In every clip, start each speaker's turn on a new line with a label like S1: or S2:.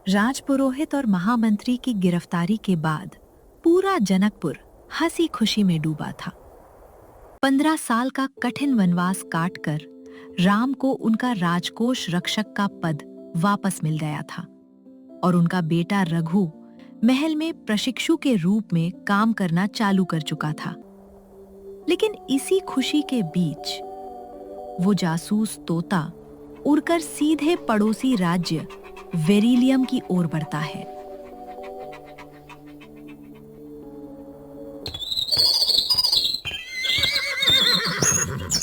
S1: राजपुरोहित और महामंत्री की गिरफ्तारी के बाद पूरा जनकपुर हंसी खुशी में डूबा था। 15 साल का कठिन वनवास काटकर राम को उनका राजकोष रक्षक का पद वापस मिल गया था और उनका बेटा रघु महल में प्रशिक्षु के रूप में काम करना चालू कर चुका था। लेकिन इसी खुशी के बीच वो जासूस तोता उड़कर सीधे पड़ोसी राज्य वेरिलियम की ओर बढ़ता है।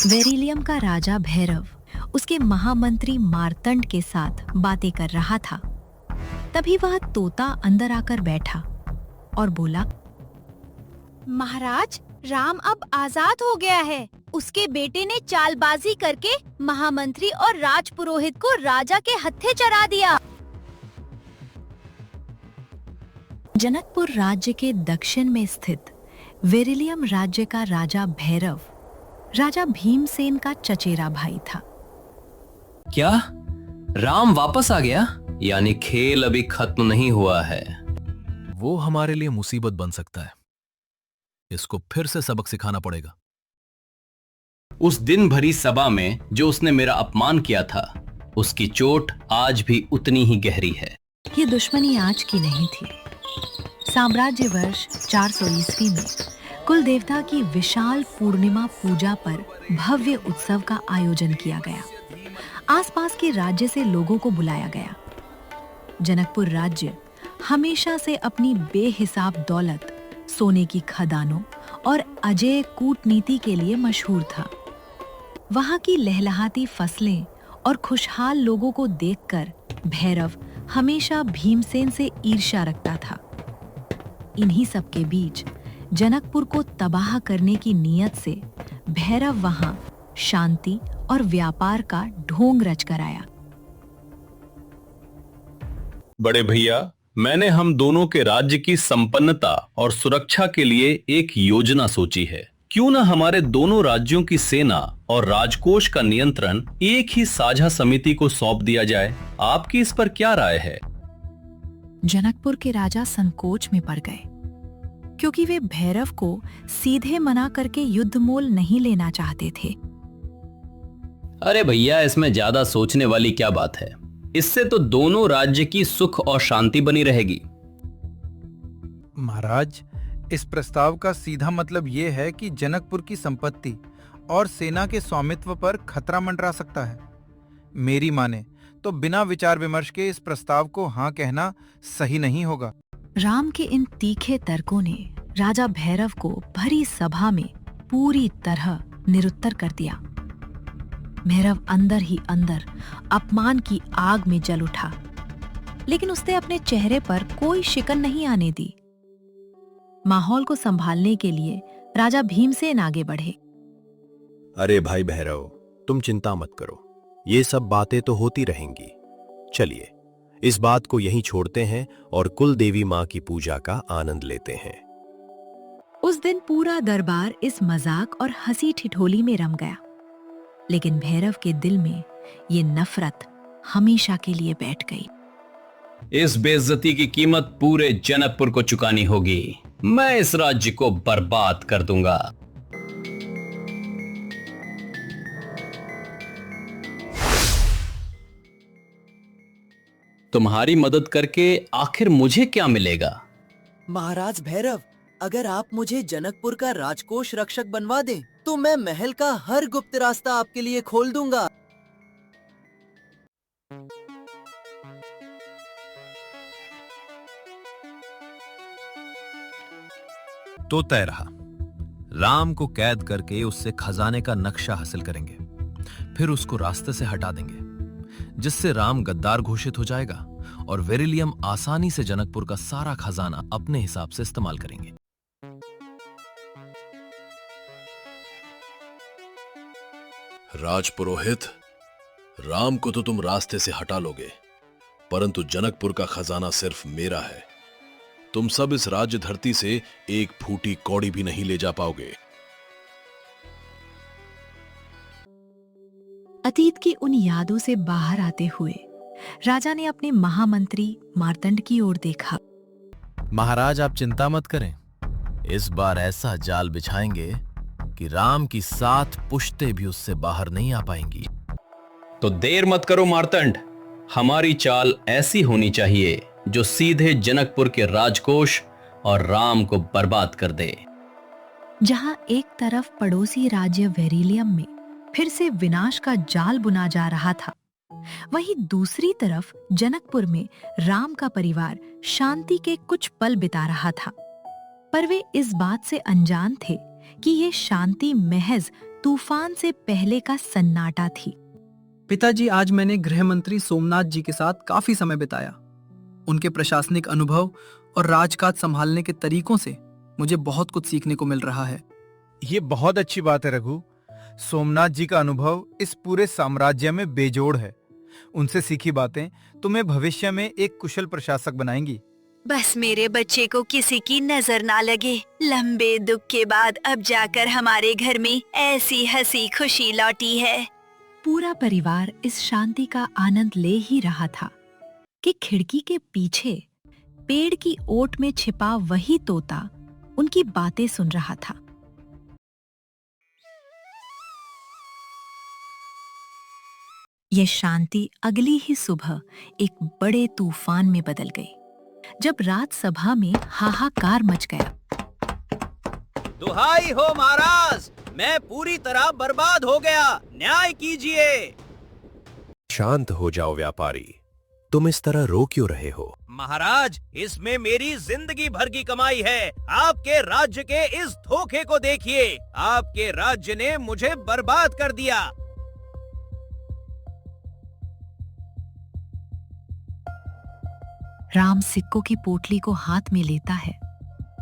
S1: वेरिलियम का राजा भैरव उसके महामंत्री मार्तंड के साथ बातें कर रहा था। तभी वह तोता अंदर आकर बैठा और बोला,
S2: महाराज, राम अब आजाद हो गया है। उसके बेटे ने चालबाजी करके महामंत्री और राजपुरोहित को राजा के हत्थे चढ़ा दिया।
S1: जनकपुर राज्य के दक्षिण में स्थित वेरिलियम राज्य का राजा भैरव राजा भीमसेन का चचेरा भाई था।
S3: क्या राम वापस आ गया? यानी खेल अभी खत्म नहीं हुआ है।
S4: वो हमारे लिए मुसीबत बन सकता है। इसको फिर से सबक सिखाना पड़ेगा।
S3: उस दिन भरी सभा में जो उसने मेरा अपमान किया था, उसकी चोट आज भी उतनी ही गहरी है।
S1: ये दुश्मनी आज की नहीं थी। साम्राज्य वर्ष 400 ईस्वी में कुल देवता की विशाल पूर्णिमा पूजा पर भव्य उत्सव का आयोजन किया गया। आसपास के राज्य से लोगों को बुलाया गया। जनकपुर राज्य हमेशा से अपनी बेहिसाब दौलत, सोने की खदानों और अजेय कूटनीति के लिए मशहूर था। वहां की लहलहाती फसलें और खुशहाल लोगों को देखकर भैरव हमेशा भीमसेन से ईर्ष्या रखता था। इन्हीं सब के बीच जनकपुर को तबाह करने की नीयत से भैरव वहां शांति और व्यापार का ढोंग रच कर आया।
S3: बड़े भैया, मैंने हम दोनों के राज्य की संपन्नता और सुरक्षा के लिए एक योजना सोची है। क्यों न हमारे दोनों राज्यों की सेना और राजकोष का नियंत्रण एक ही साझा समिति को सौंप दिया जाए। आपकी इस पर क्या राय है?
S1: जनकपुर के राजा संकोच में पड़ गए, क्योंकि वे भैरव को सीधे मना करके युद्ध मोल नहीं लेना चाहते थे।
S3: अरे भैया, इसमें ज्यादा सोचने वाली क्या बात है? इससे तो दोनों राज्य की सुख और शांति बनी रहेगी।
S5: महाराज, इस प्रस्ताव का सीधा मतलब ये है कि जनकपुर की संपत्ति और सेना के स्वामित्व पर खतरा मंडरा सकता है। मेरी माने तो बिना विचार विमर्श के इस प्रस्ताव को हाँ कहना सही नहीं होगा।
S1: राम के इन तीखे तर्कों ने राजा भैरव को भरी सभा में पूरी तरह निरुत्तर कर दिया। भैरव अंदर ही अंदर अपमान की आग में जल उठा, लेकिन उसने अपने चेहरे पर कोई शिकन नहीं आने दी। माहौल को संभालने के लिए राजा भीमसेन आगे बढ़े।
S6: अरे भाई भैरव, तुम चिंता मत करो, ये सब बातें तो होती रहेंगी। चलिए इस बात को यहीं छोड़ते हैं और कुल देवी मां की पूजा का आनंद लेते हैं।
S1: उस दिन पूरा दरबार इस मजाक और हंसी ठिठोली में रम गया, लेकिन भैरव के दिल में ये नफरत हमेशा के लिए बैठ गई।
S3: इस बेइज्जती की कीमत पूरे जनकपुर को चुकानी होगी। मैं इस राज्य को बर्बाद कर दूंगा। तुम्हारी मदद करके आखिर मुझे क्या मिलेगा?
S7: महाराज भैरव, अगर आप मुझे जनकपुर का राजकोष रक्षक बनवा दें, तो मैं महल का हर गुप्त रास्ता आपके लिए खोल दूंगा।
S4: तो तय रहा। राम को कैद करके उससे खजाने का नक्शा हासिल करेंगे, फिर उसको रास्ते से हटा देंगे, जिससे राम गद्दार घोषित हो जाएगा और वेरिलियम आसानी से जनकपुर का सारा खजाना अपने हिसाब से इस्तेमाल करेंगे।
S8: राजपुरोहित, राम को तो तुम रास्ते से हटा लोगे, परंतु जनकपुर का खजाना सिर्फ मेरा है। तुम सब इस राज्य धरती से एक फूटी कौड़ी भी नहीं ले जा पाओगे।
S1: अतीत की उन यादों से बाहर आते हुए राजा ने अपने महामंत्री मार्तंड की ओर देखा।
S4: महाराज, आप चिंता मत करें। इस बार ऐसा जाल बिछाएंगे कि राम की 7 पुश्तें भी उससे बाहर नहीं आ पाएंगी।
S3: तो देर मत करो मार्तंड, हमारी चाल ऐसी होनी चाहिए जो सीधे जनकपुर के राजकोष और राम को बर्बाद कर दे।
S1: जहां एक तरफ पड़ोसी राज्य वेरिलियम में फिर से विनाश का जाल बुना जा रहा था, वहीं दूसरी तरफ जनकपुर में राम का परिवार शांति के कुछ पल बिता रहा था। पर वे इस बात से अनजान थे कि ये शांति महज तूफान से पहले का सन्नाटा थी।
S9: पिताजी, आज मैंने गृह मंत्री सोमनाथ जी के साथ काफी समय बिताया। उनके प्रशासनिक अनुभव और राजकाज संभालने के तरीकों से मुझे बहुत कुछ सीखने को मिल रहा है।
S5: ये बहुत अच्छी बात है रघु। सोमनाथ जी का अनुभव इस पूरे साम्राज्य में बेजोड़ है। उनसे सीखी बातें तुम्हें भविष्य में एक कुशल प्रशासक बनाएंगी।
S10: बस मेरे बच्चे को किसी की नजर ना लगे। लंबे दुख के बाद अब जाकर हमारे घर में ऐसी हंसी खुशी लौटी है।
S1: पूरा परिवार इस शांति का आनंद ले ही रहा था कि खिड़की के पीछे पेड़ की ओट में छिपा वही तोता उनकी बातें सुन रहा था। यह शांति अगली ही सुबह एक बड़े तूफान में बदल गई, जब राजसभा में हाहाकार मच गया।
S11: दुहाई हो महाराज, मैं पूरी तरह बर्बाद हो गया, न्याय कीजिए।
S6: शांत हो जाओ व्यापारी, तुम इस तरह रो क्यों रहे हो?
S11: महाराज, इसमें मेरी जिंदगी भर की कमाई है। आपके राज्य के इस धोखे को देखिए। आपके राज्य ने मुझे बर्बाद कर दिया।
S1: राम सिक्कों की पोटली को हाथ में लेता है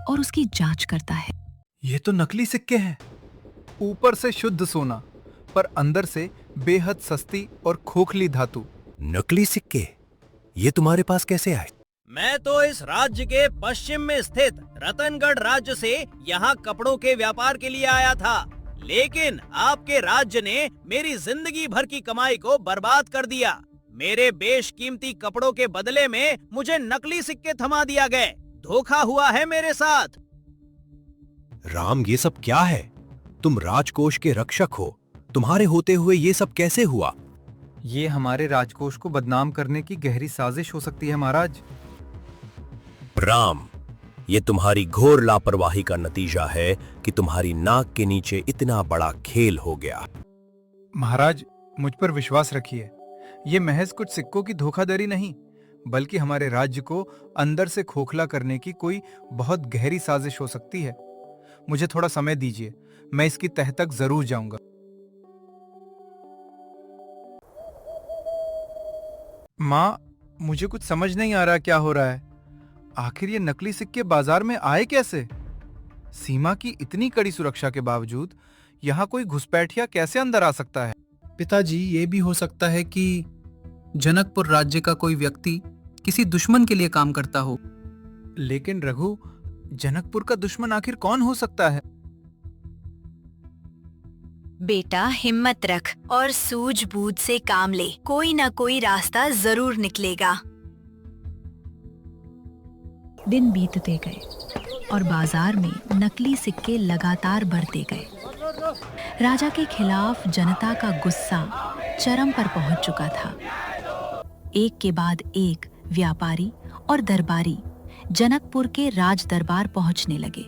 S1: और उसकी जांच करता है।
S5: ये तो नकली सिक्के हैं। ऊपर से शुद्ध सोना, पर अंदर से बेहद सस्ती और खोखली धातु।
S6: नकली सिक्के ये तुम्हारे पास कैसे आए?
S11: मैं तो इस राज्य के पश्चिम में स्थित रतनगढ़ राज्य से यहाँ कपड़ों के व्यापार के लिए आया था, लेकिन आपके राज्य ने मेरी जिंदगी भर की कमाई को बर्बाद कर दिया। मेरे बेशकीमती कपड़ों के बदले में मुझे नकली सिक्के थमा दिया गए। धोखा हुआ है मेरे साथ।
S6: राम, ये सब क्या है? तुम राजकोष के रक्षक हो, तुम्हारे होते हुए ये सब कैसे हुआ?
S5: ये हमारे राजकोष को बदनाम करने की गहरी साजिश हो सकती है महाराज।
S6: राम, ये तुम्हारी घोर लापरवाही का नतीजा है कि तुम्हारी नाक के नीचे इतना बड़ा खेल हो गया।
S5: महाराज, मुझ पर विश्वास रखिए, ये महज कुछ सिक्कों की धोखाधड़ी नहीं, बल्कि हमारे राज्य को अंदर से खोखला करने की कोई बहुत गहरी साजिश हो सकती है। मुझे थोड़ा समय दीजिए, मैं इसकी तह तक जरूर जाऊंगा। माँ, मुझे कुछ समझ नहीं आ रहा क्या हो रहा है। आखिर ये नकली सिक्के बाजार में आए कैसे? सीमा की इतनी कड़ी सुरक्षा के बावजूद यहाँ कोई घुसपैठिया कैसे अंदर आ सकता है?
S9: पिताजी, ये भी हो सकता है कि जनकपुर राज्य का कोई व्यक्ति किसी दुश्मन के लिए काम करता हो।
S5: लेकिन रघु, जनकपुर का दुश्मन आखिर कौन हो सकता है?
S10: बेटा, हिम्मत रख और सूझबूझ से काम ले। कोई ना कोई रास्ता जरूर निकलेगा।
S1: दिन बीतते गए और बाजार में नकली सिक्के लगातार बढ़ते गए। राजा के खिलाफ जनता का गुस्सा चरम पर पहुंच चुका था। एक के बाद एक व्यापारी और दरबारी जनकपुर के राज दरबार पहुंचने लगे।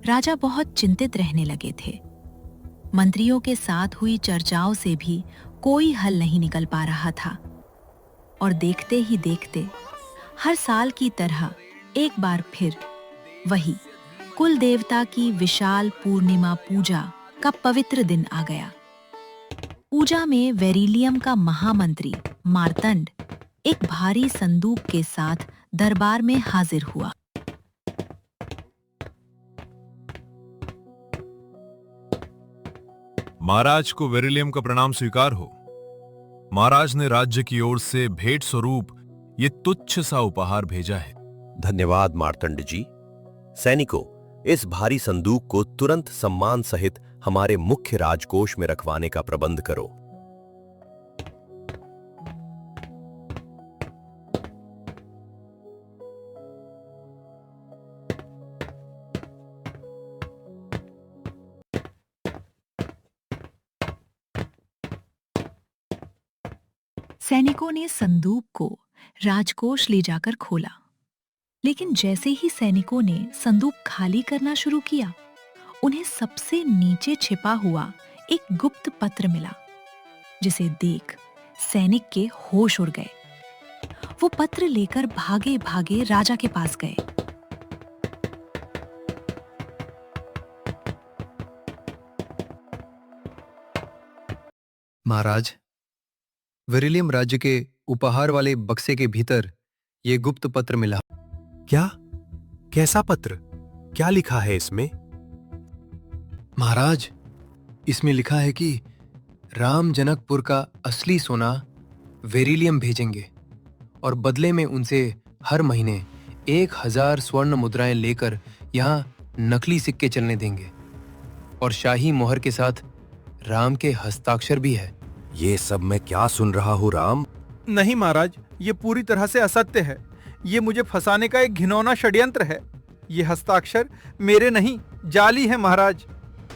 S1: राजा बहुत चिंतित रहने लगे थे। मंत्रियों के साथ हुई चर्चाओं से भी कोई हल नहीं निकल पा रहा था और देखते ही देखते हर साल की तरह एक बार फिर वही कुल देवता की विशाल पूर्णिमा पूजा का पवित्र दिन आ गया। पूजा में वेरिलियम का महामंत्री मार्तंड एक भारी संदूक के साथ दरबार में हाजिर हुआ।
S4: महाराज को वेरिलियम का प्रणाम स्वीकार हो। महाराज ने राज्य की ओर से भेंट स्वरूप ये तुच्छ सा उपहार भेजा है।
S6: धन्यवाद मार्तंड जी। सैनिकों, इस भारी संदूक को तुरंत सम्मान सहित हमारे मुख्य राजकोष में रखवाने का प्रबंध करो।
S1: सैनिकों ने संदूक को राजकोष ले जाकर खोला, लेकिन जैसे ही सैनिकों ने संदूक खाली करना शुरू किया, उन्हें सबसे नीचे छिपा हुआ एक गुप्त पत्र मिला, जिसे देख सैनिक के होश उड़ गए। वो पत्र लेकर भागे भागे राजा के पास गए।
S12: महाराज, वेरिलियम राज्य के उपहार वाले बक्से के भीतर ये गुप्त पत्र मिला।
S6: क्या? कैसा पत्र? क्या लिखा है इसमें?
S12: महाराज, इसमें लिखा है कि राम जनकपुर का असली सोना वेरिलियम भेजेंगे और बदले में उनसे हर महीने 1000 स्वर्ण मुद्राएं लेकर यहां नकली सिक्के चलने देंगे, और शाही मोहर के साथ राम के हस्ताक्षर भी है।
S6: ये सब मैं क्या सुन रहा हूँ राम?
S5: नहीं महाराज, ये पूरी तरह से असत्य है। ये मुझे फंसाने का एक घिनौना षड्यंत्र है। ये हस्ताक्षर मेरे नहीं, जाली है महाराज।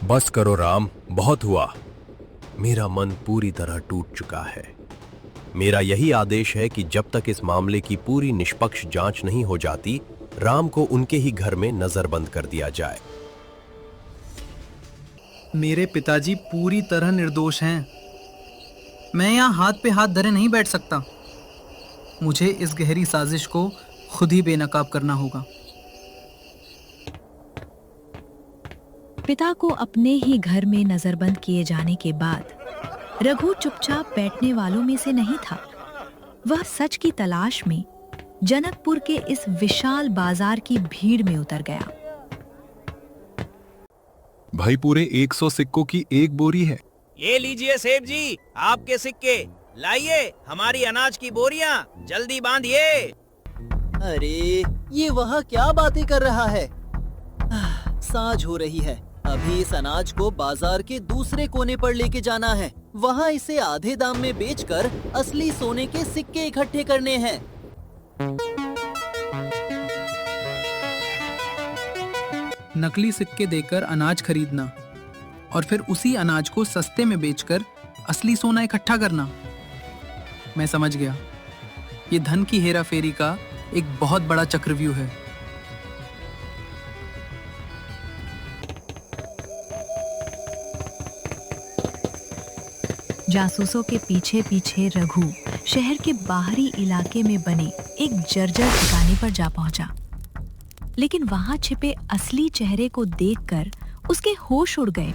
S6: बस करो राम, बहुत हुआ। मेरा मन पूरी तरह टूट चुका है। मेरा यही आदेश है कि जब तक इस मामले की पूरी निष्पक्ष जांच नहीं हो जाती, राम को उनके ही घर में नजरबंद कर दिया जाए।
S9: मेरे पिताजी पूरी तरह निर्दोष हैं। मैं यहाँ हाथ पे हाथ धरे नहीं बैठ सकता। मुझे इस गहरी साजिश को खुद ही बेनकाब करना होगा।
S1: पिता को अपने ही घर में नजरबंद किए जाने के बाद रघु चुपचाप बैठने वालों में से नहीं था। वह सच की तलाश में जनकपुर के इस विशाल बाजार की भीड़ में उतर गया।
S13: भाई, पूरे 100 सिक्कों की एक बोरी है।
S11: ये लीजिए सेठ जी, आपके सिक्के। लाइए हमारी अनाज की बोरियां, जल्दी बांधिए।
S7: अरे ये वहाँ क्या बातें कर रहा है? साँझ हो रही है। अभी इस अनाज को बाजार के दूसरे कोने पर लेके जाना है। वहाँ इसे आधे दाम में बेचकर असली सोने के सिक्के इकट्ठे करने हैं।
S9: नकली सिक्के देकर अनाज खरीदना और फिर उसी अनाज को सस्ते में बेचकर असली सोना इकट्ठा करना। मैं समझ गया, ये धन की हेराफेरी का एक बहुत बड़ा चक्रव्यूह है।
S1: जासूसों के पीछे पीछे रघु शहर के बाहरी इलाके में बने एक जर्जर ठिकाने पर जा पहुंचा, लेकिन वहां छिपे असली चेहरे को देखकर उसके होश उड़ गए।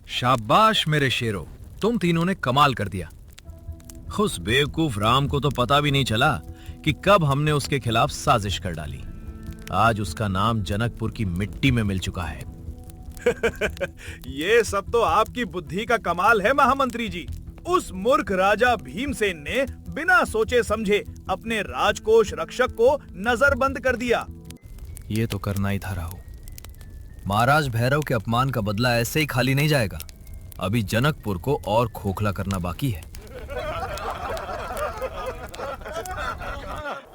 S4: शाबाश मेरे शेरों, तुम तीनों ने कमाल कर दिया। उस बेवकूफ राम को तो पता भी नहीं चला कि कब हमने उसके खिलाफ साजिश कर डाली। आज उसका नाम जनकपुर की मिट्टी में मिल चुका है।
S5: ये सब तो आपकी बुद्धि का कमाल है महामंत्री जी। उस मूर्ख राजा भीमसेन ने बिना सोचे समझे अपने राजकोष रक्षक को नजरबंद कर दिया।
S4: ये तो करना ही था राहु। महाराज भैरव के अपमान का बदला ऐसे ही खाली नहीं जाएगा। अभी जनकपुर को और खोखला करना बाकी है।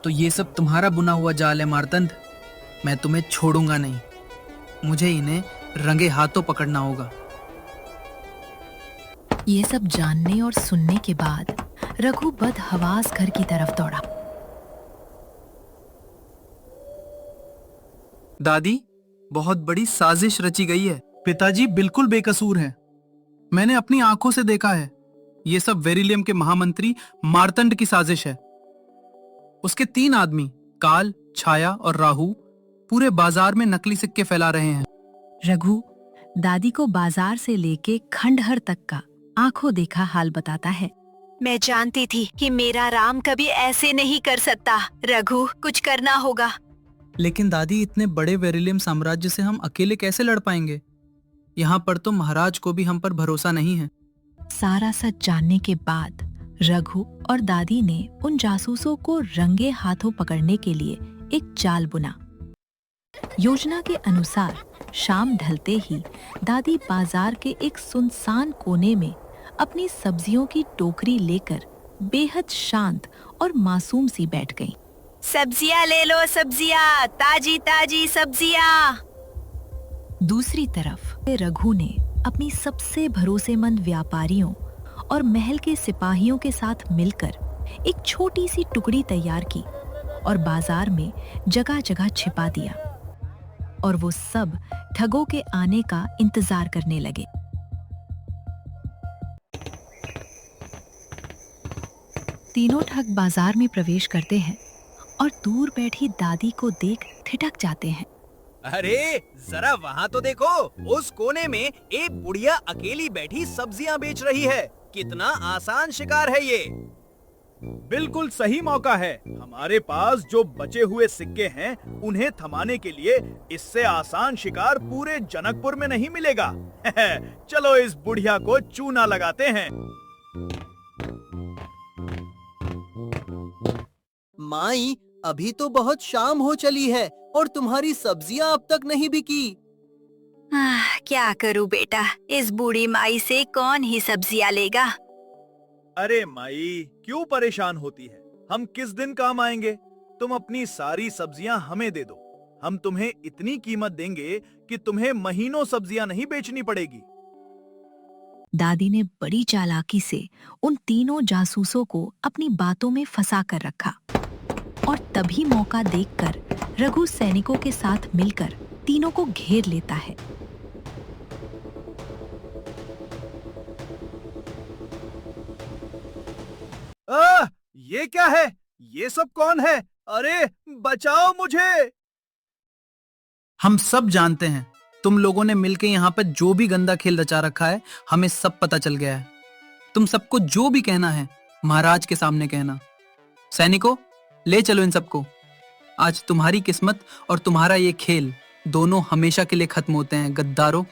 S9: तो ये सब तुम्हारा बुना हुआ जाल है मार्तंड। मैं तुम्हें छोड़ूंगा नहीं। मुझे इन्हें रंगे हाथों पकड़ना होगा।
S1: ये सब जानने और सुनने के बाद रघु बदहवास घर की तरफ दौड़ा।
S9: दादी, बहुत बड़ी साजिश रची गई है। पिताजी बिल्कुल बेकसूर हैं। मैंने अपनी आंखों से देखा है। ये सब वेरिलियम के महामंत्री मार्तंड की साजिश है। उसके 3 आदमी, काल, छाया और राहु, पूरे बाजार में नकली सिक्के फैला रहे हैं।
S1: रघु दादी को बाजार से लेके खंडहर तक का आंखों देखा हाल बताता है।
S10: मैं जानती थी कि मेरा राम कभी ऐसे नहीं कर सकता। रघु, कुछ करना होगा।
S9: लेकिन दादी, इतने बड़े वेरिलियम साम्राज्य से हम अकेले कैसे लड़ पाएंगे? यहाँ पर तो महाराज को भी हम पर भरोसा नहीं है।
S1: सारा सच जानने के बाद रघु और दादी ने उन जासूसों को रंगे हाथों पकड़ने के लिए एक चाल बुना। योजना के अनुसार शाम ढलते ही दादी बाजार के एक सुनसान कोने में अपनी सब्जियों की टोकरी लेकर बेहद शांत और मासूम सी बैठ गईं।
S10: सब्जियां ले लो, सब्जियां, ताजी ताजी सब्जियां।
S1: दूसरी तरफ रघु ने अपनी सबसे भरोसेमंद व्यापारियों और महल के सिपाहियों के साथ मिलकर एक छोटी सी टुकड़ी तैयार की और बाजार में जगह जगह छिपा दिया, और वो सब ठगों के आने का इंतजार करने लगे। तीनों ठग बाजार में प्रवेश करते हैं और दूर बैठी दादी को देख ठिठक जाते हैं।
S11: अरे जरा वहाँ तो देखो, उस कोने में एक बुढ़िया अकेली बैठी सब्जियाँ बेच रही है। कितना आसान शिकार है ये।
S5: बिल्कुल सही मौका है। हमारे पास जो बचे हुए सिक्के हैं उन्हें थमाने के लिए इससे आसान शिकार पूरे जनकपुर में नहीं मिलेगा। चलो इस बुढ़िया को चूना लगाते हैं।
S7: माई, अभी तो बहुत शाम हो चली है और तुम्हारी सब्जियां अब तक नहीं बिकी।
S10: क्या करूं बेटा, इस बूढ़ी माई से कौन ही सब्जियां लेगा।
S5: अरे माई, क्यों परेशान होती है? हम किस दिन काम आएंगे? तुम अपनी सारी सब्जियां हमें दे दो। हम तुम्हें इतनी कीमत देंगे कि तुम्हें महीनों सब्जियां नहीं बेचनी पड़ेगी।
S1: दादी ने बड़ी चालाकी से उन तीनों जासूसों को अपनी बातों में फंसा कर रखा, और तभी मौका देखकर रघु सैनिकों के साथ मिलकर तीनों को घेर लेता है।
S5: ये क्या है? ये सब कौन है? अरे बचाओ मुझे!
S9: हम सब जानते हैं, तुम लोगों ने मिलकर यहाँ पर जो भी गंदा खेल रचा रखा है, हमें सब पता चल गया है। तुम सबको जो भी कहना है महाराज के सामने कहना। सैनिकों, ले चलो इन सबको। आज तुम्हारी किस्मत और तुम्हारा ये खेल दोनों हमेशा के लिए खत्म होते हैं, गद्दारों।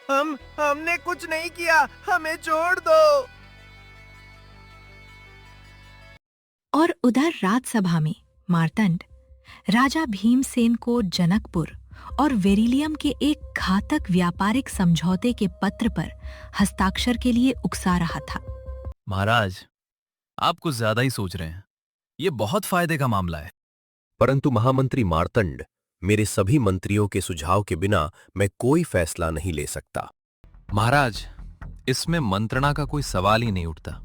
S5: हमने कुछ नहीं किया, हमें छोड़ दो।
S1: और उधर राजसभा में मार्तंड राजा भीमसेन को जनकपुर और वेरिलियम के एक घातक व्यापारिक समझौते के पत्र पर हस्ताक्षर के लिए उकसा रहा था।
S4: महाराज, आप कुछ ज्यादा ही सोच रहे हैं। ये बहुत फायदे का मामला है।
S6: परंतु महामंत्री मार्तंड, मेरे सभी मंत्रियों के सुझाव के बिना मैं कोई फैसला नहीं ले सकता।
S4: महाराज, इसमें मंत्रणा का कोई सवाल ही नहीं उठता।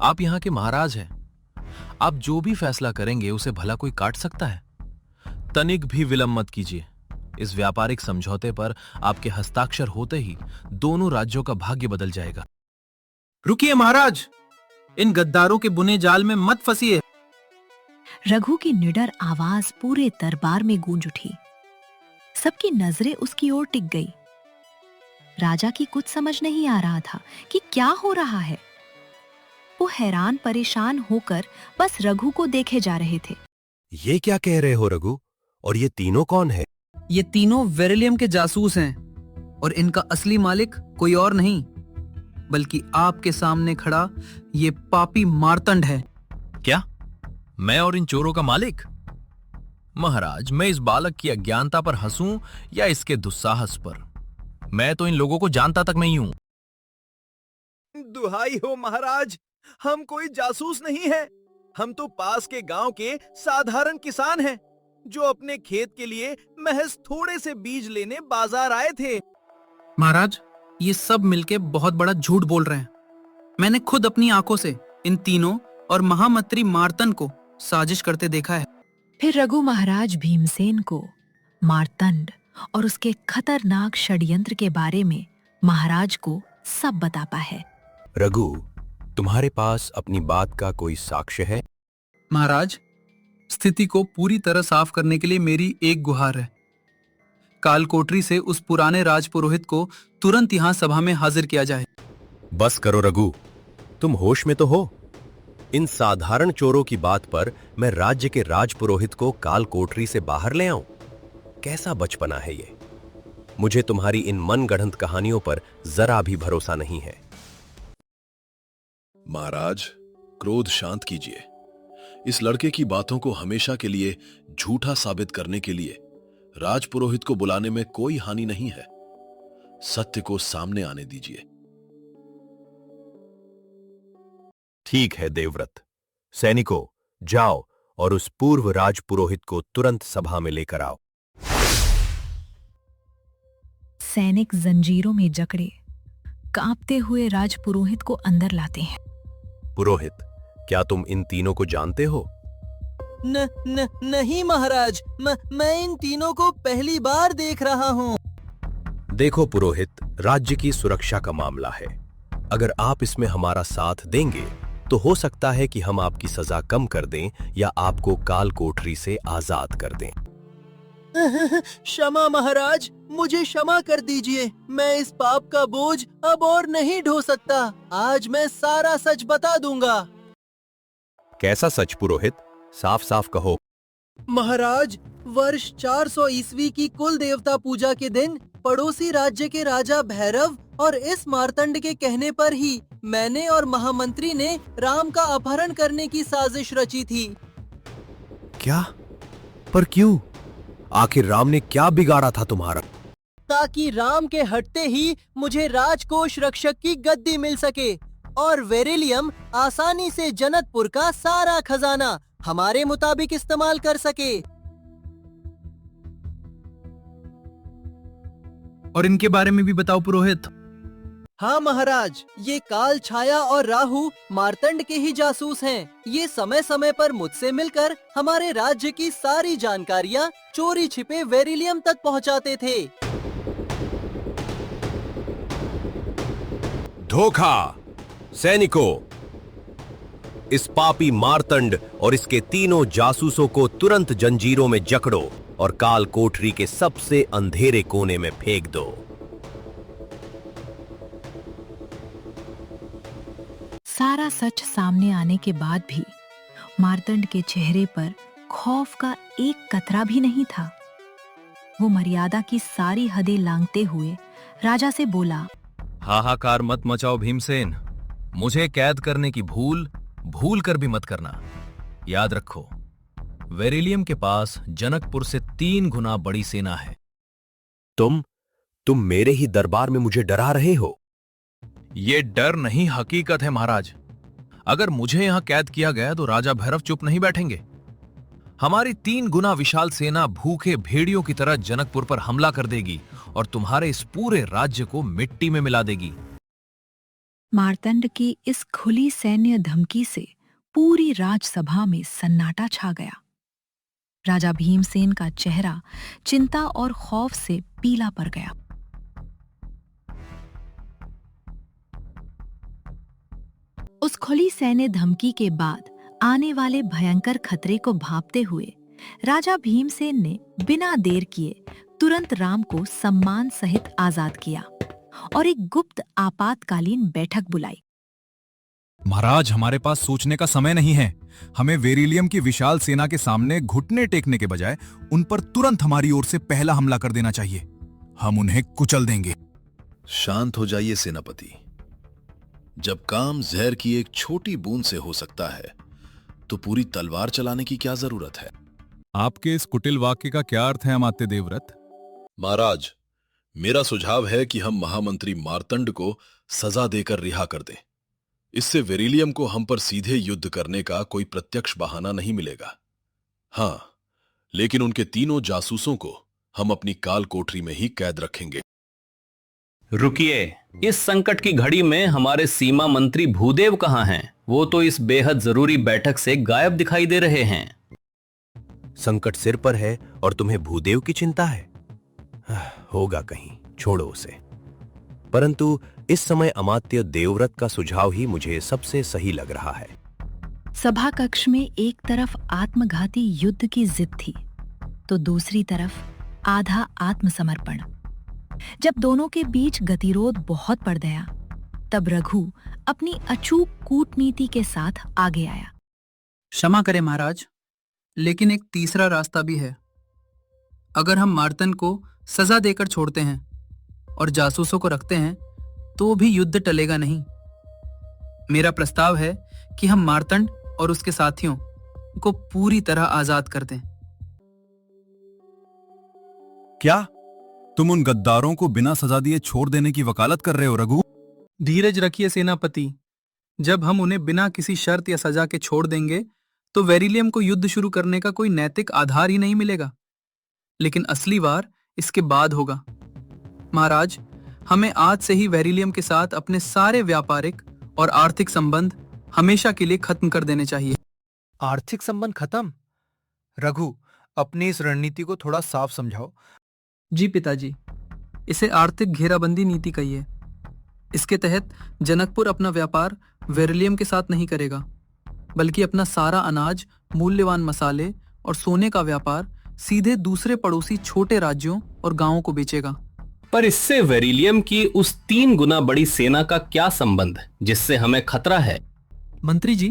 S4: आप यहाँ के महाराज हैं। आप जो भी फैसला करेंगे उसे भला कोई काट सकता है? तनिक भी विलंब मत कीजिए। इस व्यापारिक समझौते पर आपके हस्ताक्षर होते ही दोनों राज्यों का भाग्य बदल जाएगा।
S9: रुकिए महाराज, इन गद्दारों के बुने जाल में मत फंसिए।
S1: रघु की निडर आवाज पूरे दरबार में गूंज उठी। सबकी नजरें उसकी ओर टिक गई। राजा की कुछ समझ नहीं आ रहा था कि क्या हो रहा है। वो हैरान परेशान होकर बस रघु को देखे जा रहे थे।
S6: ये क्या कह रहे हो रघु? और ये तीनों कौन है?
S9: ये तीनों वेरिलियम के जासूस हैं, और इनका असली मालिक कोई और नहीं बल्कि आपके सामने खड़ा ये पापी मार्तंड है।
S4: क्या मैं और इन चोरों का मालिक? महाराज, मैं इस बालक की अज्ञानता पर हंसूं या इसके दुस्साहस पर? मैं तो इन लोगों को जानता तक नहीं हूं।
S5: दुहाई हो महाराज, हम कोई जासूस नहीं है। हम तो पास के गांव के साधारण किसान हैं, जो अपने खेत के लिए महज थोड़े से बीज लेने बाजार आए थे।
S9: महाराज, ये सब मिलके बहुत बड़ा झूठ बोल रहे हैं। मैंने खुद अपनी आंखों से इन तीनों और महामंत्री मार्तंड को साजिश करते देखा है।
S1: फिर रघु महाराज भीमसेन को मार्तंड और उसके खतरनाक षड्यंत्र के बारे में महाराज को सब बताता है।
S6: रघु, तुम्हारे पास अपनी बात का कोई साक्ष्य है?
S9: महाराज, स्थिति को पूरी तरह साफ करने के लिए मेरी एक गुहार है। कालकोठरी से उस पुराने राजपुरोहित को तुरंत यहाँ सभा में हाजिर किया जाए।
S6: बस करो रघु, तुम होश में तो हो? इन साधारण चोरों की बात पर मैं राज्य के राजपुरोहित को कालकोठरी से बाहर ले आऊं? कैसा बचपना है ये! मुझे तुम्हारी इन मनगढ़ंत कहानियों पर जरा भी भरोसा नहीं है।
S8: महाराज, क्रोध शांत कीजिए। इस लड़के की बातों को हमेशा के लिए झूठा साबित करने के लिए राजपुरोहित को बुलाने में कोई हानि नहीं है। सत्य को सामने आने दीजिए।
S6: ठीक है देवव्रत। सैनिकों, जाओ और उस पूर्व राजपुरोहित को तुरंत सभा में लेकर आओ।
S1: सैनिक जंजीरों में जकड़े कांपते हुए राजपुरोहित को अंदर लाते हैं।
S6: पुरोहित, क्या तुम इन तीनों को जानते हो?
S7: नहीं महाराज, मैं इन तीनों को पहली बार देख रहा हूँ।
S6: देखो पुरोहित, राज्य की सुरक्षा का मामला है। अगर आप इसमें हमारा साथ देंगे तो हो सकता है कि हम आपकी सजा कम कर दें या आपको काल कोठरी से आजाद कर दें।
S7: क्षमा महाराज, मुझे क्षमा कर दीजिए। मैं इस पाप का बोझ अब और नहीं ढो सकता। आज मैं सारा सच बता दूंगा।
S6: कैसा सच पुरोहित? साफ साफ कहो।
S7: महाराज, वर्ष 400 ईस्वी की कुल देवता पूजा के दिन पड़ोसी राज्य के राजा भैरव और इस मार्तंड के कहने पर ही मैंने और महामंत्री ने राम का अपहरण करने की साजिश रची थी।
S6: क्या? पर क्यों? आखिर राम ने क्या बिगाड़ा था तुम्हारा?
S7: ताकि राम के हटते ही मुझे राजकोष रक्षक की गद्दी मिल सके और वेरिलियम आसानी से जनकपुर का सारा खजाना हमारे मुताबिक इस्तेमाल कर सके।
S9: और इनके बारे में भी बताओ पुरोहित।
S7: हाँ महाराज, ये काल छाया और राहु मार्तंड के ही जासूस हैं। ये समय समय पर मुझसे मिलकर हमारे राज्य की सारी जानकारियाँ चोरी छिपे वेरिलियम तक पहुँचाते थे।
S6: धोखा! सैनिकों, इस पापी मार्तंड और इसके तीनों जासूसों को तुरंत जंजीरों में जकड़ो और काल कोठरी के सबसे अंधेरे कोने में फेंक दो।
S1: सारा सच सामने आने के बाद भी मार्तंड के चेहरे पर खौफ का एक कतरा भी नहीं था। वो मर्यादा की सारी हदें लांघते हुए राजा से बोला,
S4: हाहाकार मत मचाओ भीमसेन। मुझे कैद करने की भूल कर भी मत करना। याद रखो, वेरिलियम के पास जनकपुर से 3 गुना बड़ी सेना है।
S6: तुम मेरे ही दरबार में मुझे डरा रहे हो।
S4: ये डर नहीं, हकीकत है महाराज। अगर मुझे यहां कैद किया गया तो राजा भैरव चुप नहीं बैठेंगे। हमारी 3 गुना विशाल सेना भूखे भेड़ियों की तरह जनकपुर पर हमला कर देगी और तुम्हारे इस पूरे राज्य को मिट्टी में मिला देगी।
S1: मार्तंड की इस खुली सैन्य धमकी से पूरी राजसभा में सन्नाटा छा गया। राजा भीमसेन का चेहरा चिंता और खौफ से पीला पड़ गया। उस खुली सैन्य धमकी के बाद आने वाले भयंकर खतरे को भांपते हुए राजा भीमसेन ने बिना देर किए तुरंत राम को सम्मान सहित आजाद किया और एक गुप्त आपातकालीन बैठक बुलाई।
S13: महाराज, हमारे पास सोचने का समय नहीं है। हमें वेरिलियम की विशाल सेना के सामने घुटने टेकने के बजाय उन पर तुरंत हमारी ओर से पहला हमला कर देना चाहिए। हम उन्हें कुचल देंगे।
S8: शांत हो जाइए सेनापति। जब काम जहर की एक छोटी बूंद से हो सकता है तो पूरी तलवार चलाने की क्या जरूरत है?
S13: आपके इस कुटिल वाक्य का क्या अर्थ है अमात्य देवव्रत?
S8: महाराज, मेरा सुझाव है कि हम महामंत्री मार्तंड को सजा देकर रिहा कर दें। इससे वेरिलियम को हम पर सीधे युद्ध करने का कोई प्रत्यक्ष बहाना नहीं मिलेगा। हां, लेकिन उनके तीनों जासूसों को हम अपनी काल कोठरी में ही कैद रखेंगे।
S3: रुकिए, इस संकट की घड़ी में हमारे सीमा मंत्री भूदेव कहां हैं? वो तो इस बेहद जरूरी बैठक से गायब दिखाई दे रहे हैं।
S6: संकट सिर पर है और तुम्हें भूदेव की चिंता है? होगा कहीं, छोड़ो उसे। परंतु इस समय अमात्य देवव्रत का सुझाव ही मुझे सबसे सही लग रहा है।
S1: सभा कक्ष में एक तरफ आत्मघाती युद्ध की जिद थी तो दूसरी तरफ आधा आत्मसमर्पण। जब दोनों के बीच गतिरोध बहुत बढ़ गया तब रघु अपनी अचूक कूटनीति के साथ आगे आया।
S9: क्षमा करें महाराज, लेकिन एक तीसरा रास्ता भी है। अगर हम मार्तंड को सजा देकर छोड़ते हैं और जासूसों को रखते हैं तो भी युद्ध टलेगा नहीं। मेरा प्रस्ताव है कि हम मार्तंड और उसके साथियों को पूरी तरह आजाद कर दें।
S13: क्या तुम उन गद्दारों को बिना सजा दिए छोड़ देने की वकालत कर रहे हो रघु?
S9: धीरज रखिए सेनापति। जब हम उन्हें बिना किसी शर्त या सजा के छोड़ देंगे तो वेरिलियम को युद्ध शुरू करने का कोई नैतिक आधार ही नहीं मिलेगा। लेकिन असली वार इसके बाद होगा। महाराज, हमें आज से ही वेरिलियम के साथ अपने सारे व्यापारिक और आर्थिक संबंध हमेशा के लिए खत्म कर देने चाहिए।
S5: आर्थिक संबंध खत्म? रघु, अपनी इस रणनीति को थोड़ा साफ समझाओ।
S9: जी पिताजी, इसे आर्थिक घेराबंदी नीति कहिए। इसके तहत जनकपुर अपना व्यापार वेरिलियम के साथ नहीं करेगा, बल्कि अपना सारा अनाज, मूल्यवान मसाले और सोने का व्यापार सीधे दूसरे पड़ोसी छोटे राज्यों और गांवों को बेचेगा।
S3: पर इससे वेरिलियम की उस 3 गुना बड़ी सेना का क्या संबंध जिससे हमें खतरा है?
S9: मंत्री जी,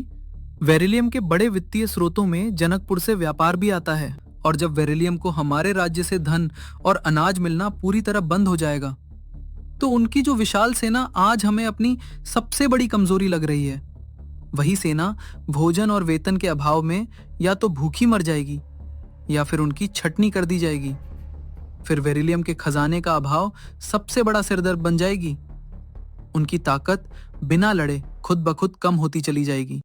S9: वेरिलियम के बड़े वित्तीय स्रोतों में जनकपुर से व्यापार भी आता है, और जब वेरिलियम को हमारे राज्य से धन और अनाज मिलना पूरी तरह बंद हो जाएगा, तो उनकी जो विशाल सेना आज हमें अपनी सबसे बड़ी कमजोरी लग रही है, वही सेना भोजन और वेतन के अभाव में या तो भूखी मर जाएगी या फिर उनकी छटनी कर दी जाएगी। फिर वेरिलियम के खजाने का अभाव सबसे बड़ा सिरदर्द बन जाएगी। उनकी ताकत बिना लड़े खुद ब खुद कम होती चली जाएगी।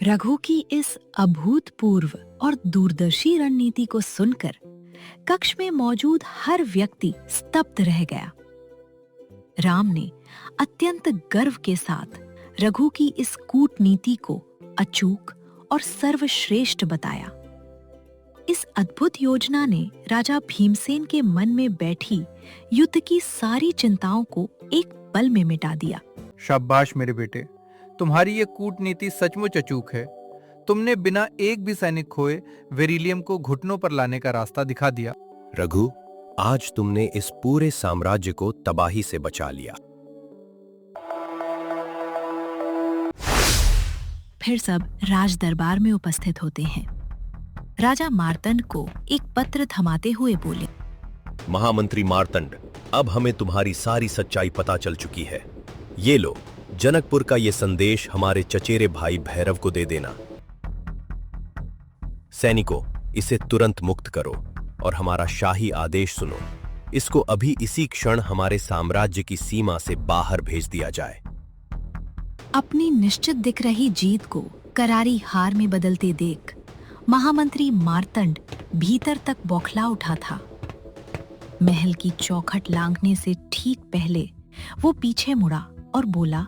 S1: रघु की इस अभूतपूर्व और दूरदर्शी रणनीति को सुनकर कक्ष में मौजूद हर व्यक्ति स्तब्ध रह गया। राम ने अत्यंत गर्व के साथ रघु की इस कूटनीति को अचूक और सर्वश्रेष्ठ बताया। इस अद्भुत योजना ने राजा भीमसेन के मन में बैठी युद्ध की सारी चिंताओं को एक पल में मिटा दिया।
S5: शाबाश मेरे बेटे, तुम्हारी ये कूटनीति सचमुच अचूक है। तुमने बिना एक भी सैनिक खोए वेरिलियम को घुटनों पर लाने का रास्ता दिखा दिया।
S6: रघु, आज तुमने इस पूरे साम्राज्य को तबाही से बचा लिया।
S1: फिर सब राज दरबार में उपस्थित होते हैं। राजा मार्तंड को एक पत्र थमाते हुए बोले,
S6: महामंत्री मार्तंड, अब हमें तुम्हारी सारी सच्चाई पता चल चुकी है। ये लो, जनकपुर का ये संदेश हमारे चचेरे भाई भैरव को दे देना। सैनिकों, इसे तुरंत मुक्त करो और हमारा शाही आदेश सुनो। इसको अभी इसी क्षण हमारे साम्राज्य की सीमा से बाहर भेज दिया जाए।
S1: अपनी निश्चित दिख रही जीत को करारी हार में बदलते देख महामंत्री मार्तंड भीतर तक बौखला उठा था। महल की चौखट लांघने से ठीक पहले वो पीछे मुड़ा और बोला,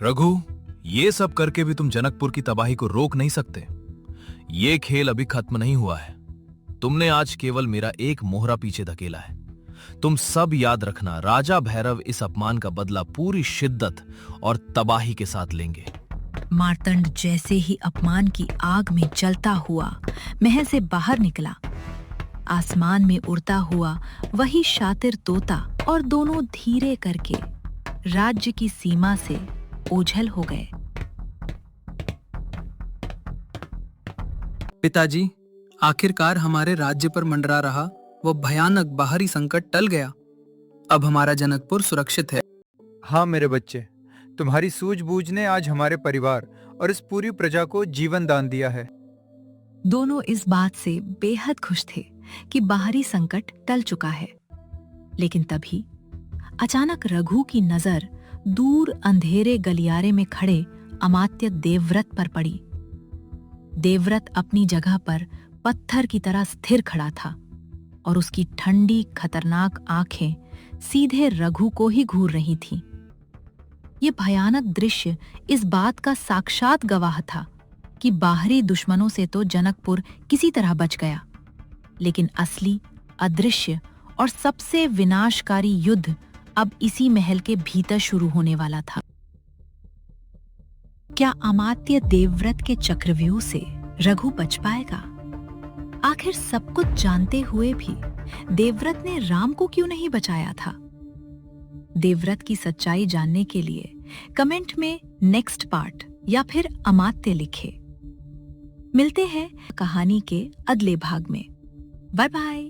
S4: रघु, ये सब करके भी तुम जनकपुर की तबाही को रोक नहीं सकते। ये खेल अभी खत्म नहीं हुआ है। तुमने आज केवल मेरा एक मोहरा पीछे धकेला है। तुम सब याद रखना, राजा भैरव इस अपमान का बदला पूरी शिद्दत और तबाही के साथ लेंगे।
S1: मार्तंड जैसे ही अपमान की आग में जलता हुआ महल से बाहर निकला, आसमान में उड़ता हुआ वही शातिर तोता और दोनों धीरे करके राज्य की सीमा से ओझल हो गए।
S9: पिताजी, आखिरकार हमारे राज्य पर मंडरा रहा वो भयानक बाहरी संकट टल गया। अब हमारा जनकपुर सुरक्षित है।
S5: हाँ मेरे बच्चे, तुम्हारी सूझबूझ ने आज हमारे परिवार और इस पूरी प्रजा को जीवन दान दिया है।
S1: दोनों इस बात से बेहद खुश थे कि बाहरी संकट टल चुका है। लेकिन तभी अचानक रघु की नजर दूर अंधेरे गलियारे में खड़े अमात्य देवव्रत पर पड़ी। देवव्रत अपनी जगह पर पत्थर की तरह स्थिर खड़ा था और उसकी ठंडी खतरनाक आंखें सीधे रघु को ही घूर रही थीं। ये भयानक दृश्य इस बात का साक्षात गवाह था कि बाहरी दुश्मनों से तो जनकपुर किसी तरह बच गया, लेकिन असली, अदृश्य और सबसे विनाशकारी युद्ध अब इसी महल के भीतर शुरू होने वाला था। क्या अमात्य देवव्रत के चक्रव्यूह से रघु बच पाएगा? आखिर सब कुछ जानते हुए भी देवव्रत ने राम को क्यों नहीं बचाया था? देवव्रत की सच्चाई जानने के लिए कमेंट में नेक्स्ट पार्ट या फिर अमात्य लिखे। मिलते हैं कहानी के अगले भाग में। Bye bye.